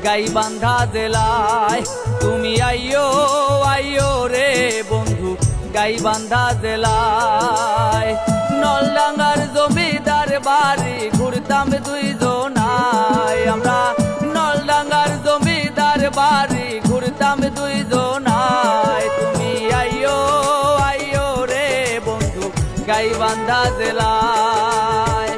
গাইবান্ধা জেলায়। তুমি আইয়ো আইয়ো রে বন্ধু গাইবান্ধা জেলায়। নলডাঙ্গার জমিদার বাড়ি ঘুরতাম দুইজনায় আমরা, নলডাঙ্গার জমিদার বাড়ি ঘুরতাম দুইজনায়। তুমি আইয়ো আইয়ো রে বন্ধু গাইবান্ধা জেলায়।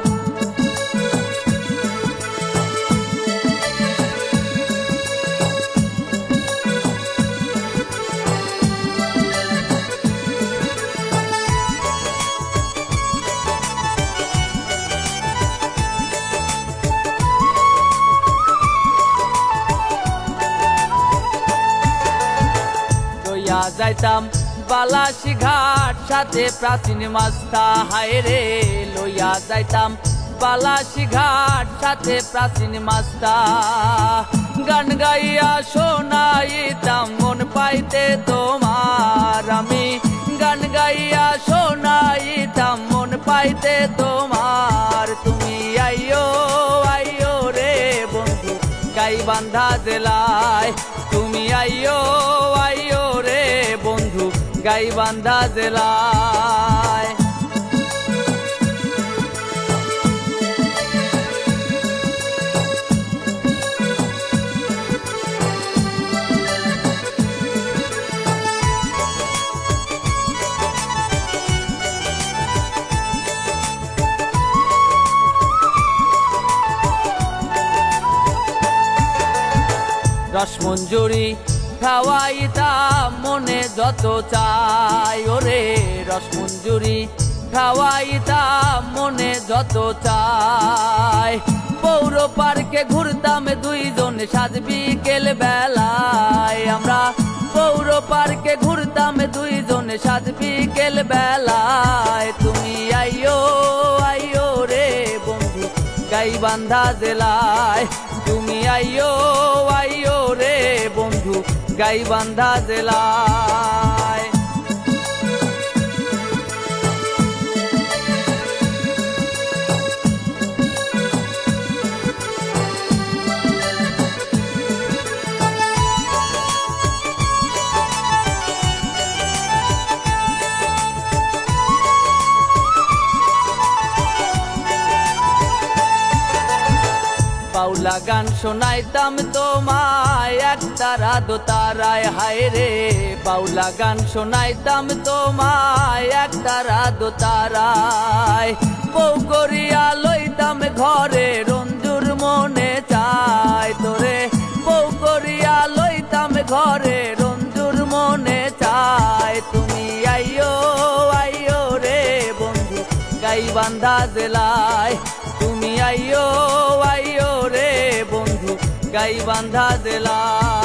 যাইতাম বালাসি ঘাট সাথে প্রাচীন মাস্তা, হায় রে লইয়া যাইতাম বালাসি ঘাট সাথে প্রাচীন মাস্তা। গান গাইয়া শোনাইতাম মন পাইতে তোমার, আমি গান গাইয়া শোনাইতাম মন পাইতে তোমার। তুমি আইয়ো আইয়ো রে বন্ধু গাইবান্ধা জেলায়। তুমি আইয়ো আইয়ো রে বন্ধু গাইবান্ধা জেলায়। রসমঞ্জুরি খাওয়াইতাম মনে যত চাই, ওরে রসমঞ্জুরি খাওয়াইতাম মনে যত চাই। পৌর পার্কে ঘুরতাম দুইজন সাজ বিকেল বেলায় আমরা, পৌর পার্কে ঘুরতাম দুইজন সাজ বিকেল বেলায়। তুমি আইয়ো আইয়ো রে বন্ধু গাইবান্ধা জেলায়। তুমি আইয়ো আইয়ো রে বন্ধু গাইবান্ধা জেলায়। বাউলা গান শোনাইতাম তোমায় একতারা দোতারায়, হায় রে বাউলা গান শোনাইতাম তোমায় একতারা দোতারায়। বউ করিয়া লইতাম ঘরে রঞ্জুর মনে চায় তোরে, বউ করিয়া লইতাম ঘরে রঞ্জুর মনে চায়। তুমি আইয়ো আইয়ো রে বন্ধু গাইবান্ধা জেলায়। তুমি আইয়ো আইয়ো রে বন্ধু গাইবান্ধা জেলায়।